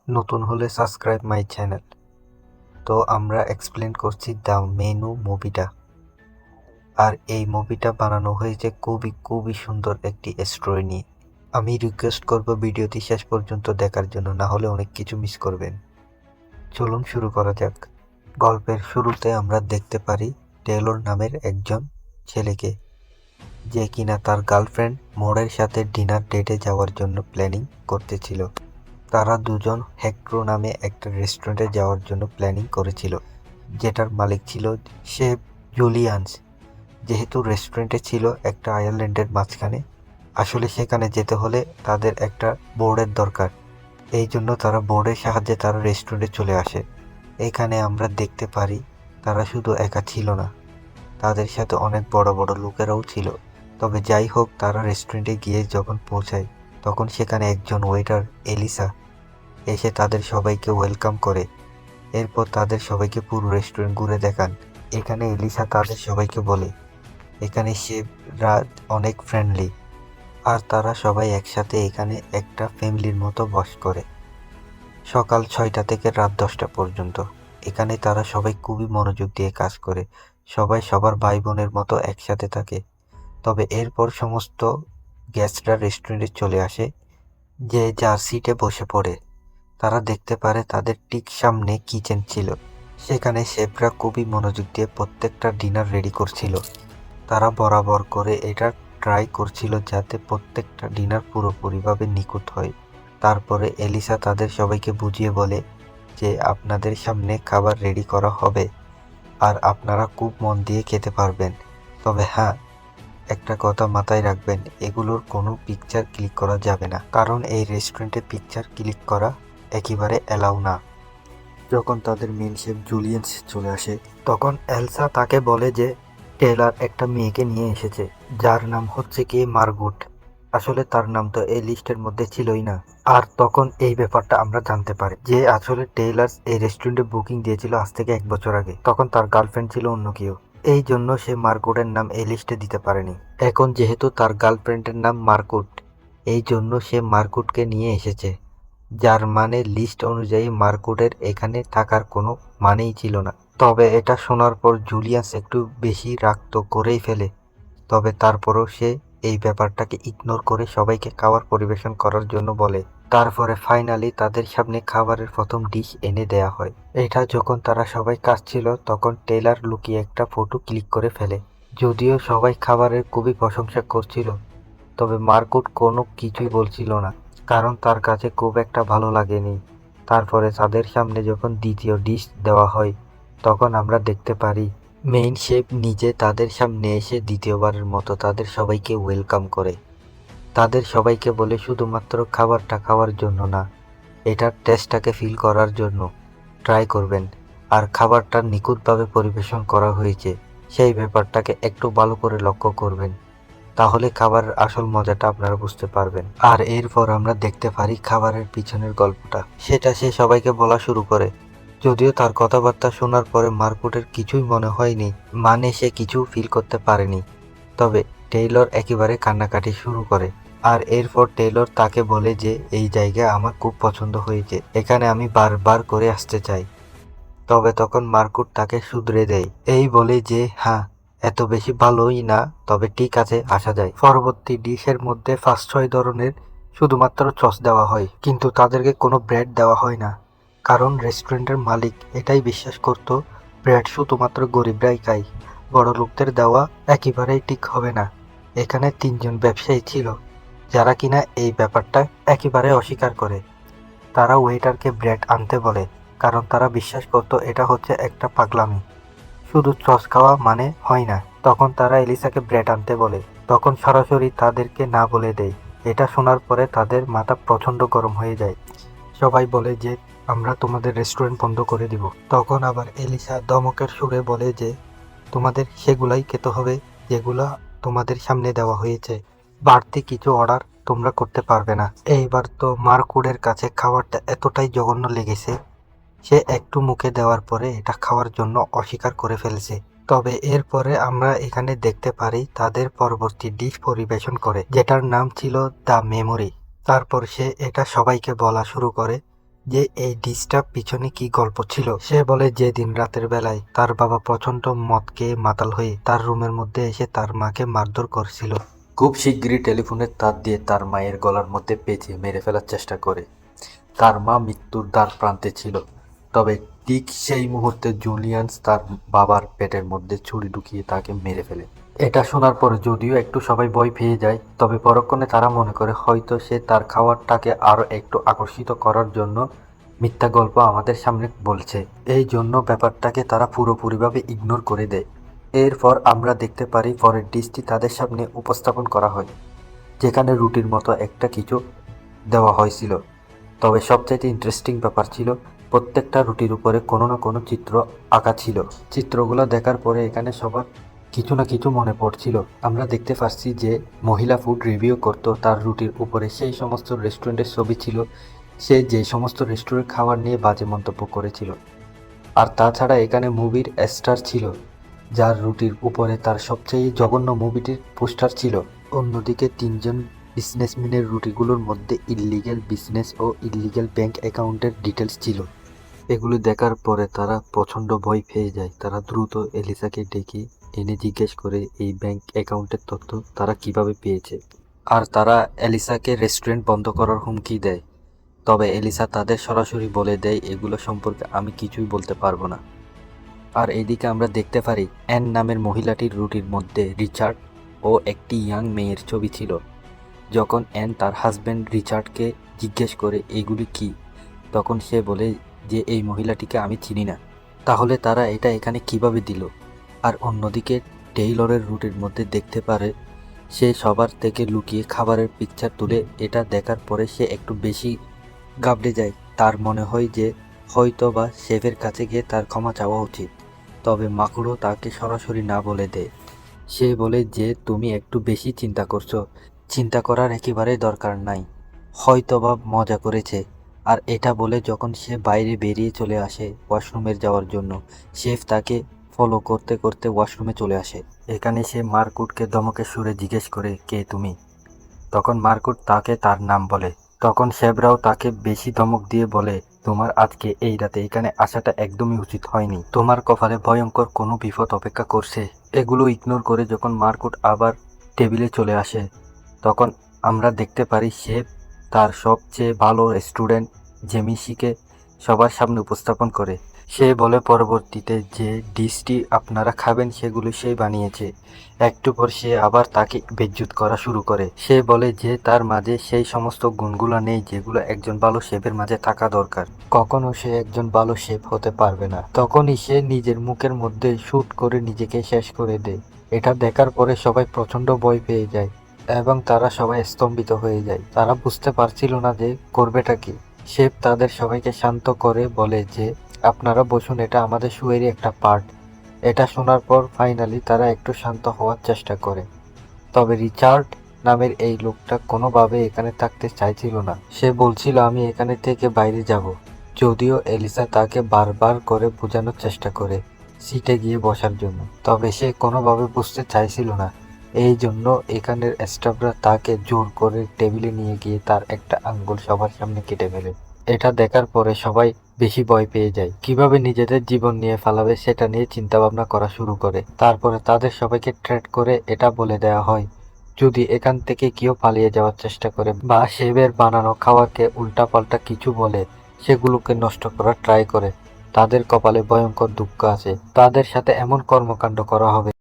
নতুন হলে subscribe my channel. তো আমরা এক্সপ্লেন করছি দ্য মেনু মুভিটা। আর এই মুভিটা বানানো হয়েছে খুবই সুন্দর একটি স্টোরি নিয়ে। আমি রিকোয়েস্ট করব ভিডিওটি শেষ পর্যন্ত দেখার জন্য, না হলে অনেক কিছু মিস করবেন। চলুন শুরু করা যাক। গল্পের শুরুতে আমরা দেখতে পারি টেলর নামের একজন ছেলেকে, যে কিনা তার গার্লফ্রেন্ড মোড়ের সাথে ডিনার ডেটে যাওয়ার জন্য প্ল্যানিং করতেছিল। তারা দুজন হেক্ট্রো নামে একটা রেস্টুরেন্টে যাওয়ার জন্য প্ল্যানিং করেছিল, যেটার মালিক ছিল শেফ জুলিয়ানস। যেহেতু রেস্টুরেন্টে ছিল একটা আয়ারল্যান্ডের মাঝখানে, আসলে সেখানে যেতে হলে তাদের একটা বোর্ডের দরকার। এই জন্য তারা বোর্ডের সাহায্যে তারা রেস্টুরেন্টে চলে আসে। এখানে আমরা দেখতে পারি তারা শুধু একা ছিল না, তাদের সাথে অনেক বড় বড় লোকেরাও ছিল। তবে যাই হোক, তারা রেস্টুরেন্টে গিয়ে যখন পৌঁছায়, তখন সেখানে একজন ওয়েটার এলিসা এসে তাদের সবাইকে ওয়েলকাম করে। এরপর তাদের সবাইকে পুরো রেস্টুরেন্ট ঘুরে দেখান। এখানে এলিসা তাদের সবাইকে বলে এখানে শেফরা অনেক ফ্রেন্ডলি, আর তারা সবাই একসাথে এখানে একটা ফ্যামিলির মতো বাস করে। সকাল 6টা থেকে রাত 10টা পর্যন্ত এখানে তারা সবাই খুবই মনোযোগ দিয়ে কাজ করে। সবাই সবার ভাই বোনের মতো একসাথে থাকে। তবে এরপর সমস্ত গেস্টরা রেস্টুরেন্টে চলে আসে, যে যার সিটে বসে পড়ে। তারা দেখতে পারে তাদের ঠিক সামনে কিচেন ছিল। সেখানে শেফরা খুবই মনোযোগ দিয়ে প্রত্যেকটা ডিনার রেডি করছিল। তারা বরাবর করে এটা ট্রাই করছিল যাতে প্রত্যেকটা ডিনার পুরোপুরিভাবে নিখুঁত হয়। তারপরে এলিসা তাদের সবাইকে বুঝিয়ে বলে যে আপনাদের সামনে খাবার রেডি করা হবে, আর আপনারা খুব মন দিয়ে খেতে পারবেন। তবে হ্যাঁ, একটা কথা মাথায় রাখবেন, এগুলোর কোনো পিকচার ক্লিক করা যাবে না, কারণ এই রেস্টুরেন্টে পিকচার ক্লিক করা একেবারে অ্যালাউ না। যখন তাদের মেন শেফ জুলিয়েন্স চলে আসে, তখন এলসা তাকে বলে যে টেলার একটা মেয়েকে নিয়ে এসেছে, যার নাম হচ্ছে কি মার্গুট। আসলে তার নাম তো এই লিস্টের মধ্যে ছিলই না। আর তখন এই ব্যাপারটা আমরা জানতে পারি যে আসলে টেইলার এই রেস্টুরেন্টে বুকিং দিয়েছিল আজ থেকে 1 বছর আগে। তখন তার গার্লফ্রেন্ড ছিল অন্য কেউ, এই জন্য সে মার্গুটের নাম এই লিস্টে দিতে পারেনি। এখন যেহেতু তার গার্লফ্রেন্ডের নাম মার্কুট, এই জন্য সে মার্কুটকে নিয়ে এসেছে, যার মানে লিস্ট অনুযায়ী মার্কুটের এখানে থাকার কোনো মানেই ছিল না। তবে এটা শোনার পর জুলিয়াস একটু বেশি রাগ তো করেই ফেলে। তবে তারপরও সে এই ব্যাপারটাকে ইগনোর করে সবাইকে খাবার পরিবেশন করার জন্য বলে। তারপরে ফাইনালি তাদের সামনে খাবারের প্রথম ডিশ এনে দেয়া হয়। এটা যখন তারা সবাই খাচ্ছিল, তখন টেইলার লুকিয়ে একটা ফটো ক্লিক করে ফেলে। যদিও সবাই খাবারের খুবই প্রশংসা করছিল, তবে মার্কুট কোনো কিছুই বলছিল না, কারণ তার কাছে খুব একটা ভালো লাগেনি। তারপরে তাদের সামনে যখন দ্বিতীয় ডিশ দেওয়া হয়, তখন আমরা দেখতে পারি মেইন শেফ নিজে তাদের সামনে এসে দ্বিতীয়বারের মতো তাদের সবাইকে ওয়েলকাম করে। তাদের সবাইকে বলে শুধুমাত্র খাবারটা খাওয়ার জন্য না, এটার টেস্টটাকে ফিল করার জন্য ট্রাই করবেন। আর খাবারটা নিখুঁতভাবে পরিবেশন করা হয়েছে, সেই ব্যাপারটাকে একটু ভালো করে লক্ষ্য করবেন, তাহলে খাবারের আসল মজাটা আপনারা বুঝতে পারবেন। আর এরপর আমরা দেখতে পারি খাবারের পিছনের গল্পটা, সেটা সে সবাইকে বলা শুরু করে। যদিও তার কথাবার্তা শোনার পরে মার্কুটের কিছুই মনে হয়নি, মানে সে কিছু ফিল করতে পারেনি। তবে টেইলর একেবারে কান্নাকাটি শুরু করে। আর এরপর টেইলর তাকে বলে যে এই জায়গা আমার খুব পছন্দ হয়েছে, এখানে আমি বারবার করে আসতে চাই। তবে তখন মার্কুট তাকে শুধরে দেয়, এই বলে যে হ্যাঁ, এত বেশি ভালোই না, তবে ঠিক আছে, আসা যায়। পরবর্তী ডিশের মধ্যে 5-6 ধরনের শুধুমাত্র সস দেওয়া হয়, কিন্তু তাদেরকে কোনো ব্রেড দেওয়া হয় না, কারণ রেস্টুরেন্টের মালিক এটাই বিশ্বাস করত ব্রেড শুধুমাত্র গরিবরাই খায়, বড় লোকদের দেওয়া একেবারেই ঠিক হবে না। এখানে 3জন ব্যবসায়ী ছিল যারা কিনা এই ব্যাপারটা একেবারে অস্বীকার করে। তারা ওয়েটারকে ব্রেড আনতে বলে, কারণ তারা বিশ্বাস করত এটা হচ্ছে একটা পাগলামি, শুধু সস খাওয়া মানে হয় না। তখন তারা এলিসাকে ব্রেড আনতে বলে, তখন সরাসরি তাদেরকে না বলে দেয়। এটা শোনার পরে তাদের মাথা প্রচণ্ড গরম হয়ে যায়। সবাই বলে যে আমরা তোমাদের রেস্টুরেন্ট বন্ধ করে দিব। তখন আবার এলিসা ধমকের সুরে বলে যে তোমাদের সেগুলাই খেতে হবে যেগুলা তোমাদের সামনে দেওয়া হয়েছে, বাড়তি কিছু অর্ডার তোমরা করতে পারবে না। এইবার তো মার্কুডের কাছে খাবারটা এতটাই জঘন্য লেগেছে, সে একটু মুখে দেওয়ার পরে এটা খাওয়ার জন্য অস্বীকার করে ফেলেছে। তবে এরপরে আমরা এখানে দেখতে পারি তাদের পরবর্তী ডিশ পরিবেশন করে, যেটার নাম ছিল দ্য মেমোরি। তারপর সে এটা সবাইকে বলা শুরু করে যে এই ডিশটার পিছনে কি গল্প ছিল। সে বলে যে দিন রাতের বেলায় তার বাবা প্রচন্ড মদ খেয়ে মাতাল হয়ে তার রুমের মধ্যে এসে তার মাকে মারধর করছিল। খুব শিগগিরই টেলিফোনের তার দিয়ে তার মায়ের গলার মধ্যে পেঁচিয়ে মেরে ফেলার চেষ্টা করে। তার মা মৃত্যুর দ্বার প্রান্তে ছিল। তবে ঠিক সেই মুহূর্তে জুলিয়ান তার বাবার পেটের মধ্যে ছুরি ঢুকিয়ে তাকে মেরে ফেলে। এটা শোনার পরে যদিও একটু সবাই ভয় পেয়ে যায়, তবে পরক্ষণে তারা মনে করে হয়তো সে তার খাবারটাকে আরো একটু আকর্ষিত করার জন্য মিথ্যা গল্প আমাদের সামনে বলছে। এই জন্য ব্যাপারটাকে তারা পুরোপুরিভাবে ইগনোর করে দেয়। এরপর আমরা দেখতে পারি পরের ডিশটি তাদের সামনে উপস্থাপন করা হয়, যেখানে রুটির মতো একটা কিছু দেওয়া হয়েছিল। তবে সবচাইতে ইন্টারেস্টিং ব্যাপার ছিল প্রত্যেকটা রুটির উপরে কোনো না কোনো চিত্র আঁকা ছিল। চিত্রগুলো দেখার পরে এখানে সবার কিছু না কিছু মনে পড়ছিল। আমরা দেখতে পাচ্ছি যে মহিলা ফুড রিভিউ করতো, তার রুটির উপরে সেই সমস্ত রেস্টুরেন্টের ছবি ছিল, সে যে সমস্ত রেস্টুরেন্ট খাবার নিয়ে বাজে মন্তব্য করেছিল। আর তাছাড়া এখানে মুভির স্টার ছিল, যার রুটির উপরে তার সবচেয়ে জঘন্য মুভিটির পোস্টার ছিল। অন্যদিকে তিনজন বিজনেসম্যানের রুটিগুলোর মধ্যে ইল্লিগ্যাল বিজনেস ও ইল্লিগ্যাল ব্যাংক অ্যাকাউন্টের ডিটেলস ছিল। এগুলো দেখার পরে তারা প্রচণ্ড ভয় পেয়ে যায়। তারা দ্রুত এলিসাকে ডেকে এনে জিজ্ঞেস করে এই ব্যাংক অ্যাকাউন্টের তথ্য তারা কিভাবে পেয়েছে। আর তারা এলিসাকে রেস্টুরেন্ট বন্ধ করার হুমকি দেয়। তবে এলিসা তাদের সরাসরি বলে দেয় এগুলো সম্পর্কে আমি কিছুই বলতে পারবো না। আর এদিকে আমরা দেখতে পারি অ্যান নামের মহিলাটির রুটির মধ্যে রিচার্ড ও একটি ইয়াং মেয়ের ছবি ছিল। যখন অ্যান তার হাজব্যান্ড রিচার্ডকে জিজ্ঞেস করে এগুলি কি, তখন সে বলে যে এই মহিলাটিকে আমি চিনি না। তাহলে তারা এটা এখানে কিভাবে দিল? আর অন্যদিকে টেইলরের রুটির মধ্যে দেখতে পারে সে সবার থেকে লুকিয়ে খাবারের পিকচার তুলে। এটা দেখার পরে সে একটু বেশি ঘাবড়ে যায়। তার মনে হয় যে হয়তো বা শেফের কাছে গিয়ে তার ক্ষমা চাওয়া উচিত। তবে মাকুড়ো তাকে সরাসরি না বলে দেয়। সে বলে যে তুমি একটু বেশি চিন্তা করছো, চিন্তা করার একেবারেই দরকার নাই, হয়তো বা মজা করেছে। আর এটা বলে যখন সে বাইরে বেরিয়ে চলে আসে ওয়াশরুমের যাওয়ার জন্য, শেফ তাকে ফলো করতে করতে ওয়াশরুমে চলে আসে। এখানে সে মারকুটকে ধমকের সুরে জিজ্ঞেস করে কে তুমি। তখন মারকুট তাকে তার নাম বলে। তখন শেফরাও তাকে বেশি ধমক দিয়ে বলে তোমার আজকে এই রাতে এখানে আসাটা একদমই উচিত হয়নি, তোমার কপালে ভয়ঙ্কর কোনো বিপদ অপেক্ষা করছে। এগুলো ইগনোর করে যখন মারকুট আবার টেবিলে চলে আসে, তখন আমরা দেখতে পারি শেফ তার সবচেয়ে ভালো স্টুডেন্ট জেমিসিকে সবার সামনে উপস্থাপন করে। সে বলে পরবর্তীতে যে ডিশটি আপনারা খাবেন সেগুলো সে বানিয়েছে। একটু পর সে আবার তাকে বেজ্জুত করা শুরু করে। সে বলে যে তার মাঝে সেই সমস্ত গুণগুলো নেই যেগুলো একজন ভালো শেফের মাঝে থাকা দরকার। কখনো সে একজন ভালো শেফ হতে পারবে না। তখনই সে নিজের মুখের মধ্যে শুট করে নিজেকে শেষ করে দেয়। এটা দেখার পরে সবাই প্রচন্ড ভয় পেয়ে যায় এবং তারা সবাই স্তম্ভিত হয়ে যায়। তারা বুঝতে পারছিল না যে করবেটা কি। শেফ তাদের সবাইকে শান্ত করে বলে যে আপনারা বসুন, এটা আমাদের শোয়েরই একটা পার্ট। এটা শোনার পর ফাইনালি তারা একটু শান্ত হওয়ার চেষ্টা করে। তবে রিচার্ড নামের এই লোকটা কোনোভাবে এখানে থাকতে চাইছিল না। সে বলছিল আমি এখানে থেকে বাইরে যাব। যদিও এলিসা তাকে বারবার করে বোঝানোর চেষ্টা করে সিটে গিয়ে বসার জন্য, তবে সে কোনোভাবে বুঝতে চাইছিল না। এই জন্য এখানের স্টাফরা তাকে জোর করে টেবিলে নিয়ে গিয়ে তার একটা আঙ্গুল সবার সামনে কেটে ফেলে। এটা দেখার পরে সবাই বেশি ভয় পেয়ে যায়। কিভাবে নিজেদের জীবন নিয়ে ফালাবে সেটা নিয়ে চিন্তা ভাবনা করা শুরু করে। তারপরে তাদের সবাইকে থ্রেট করে এটা বলে দেওয়া হয় যদি এখান থেকে কেউ পালিয়ে যাওয়ার চেষ্টা করে বা শেফের বানানো খাওয়াকে উল্টাপাল্টা কিছু বলে সেগুলোকে নষ্ট করার ট্রাই করে, তাদের কপালে ভয়ঙ্কর দুঃখ আছে। তাদের সাথে এমন কর্মকাণ্ড করা হবে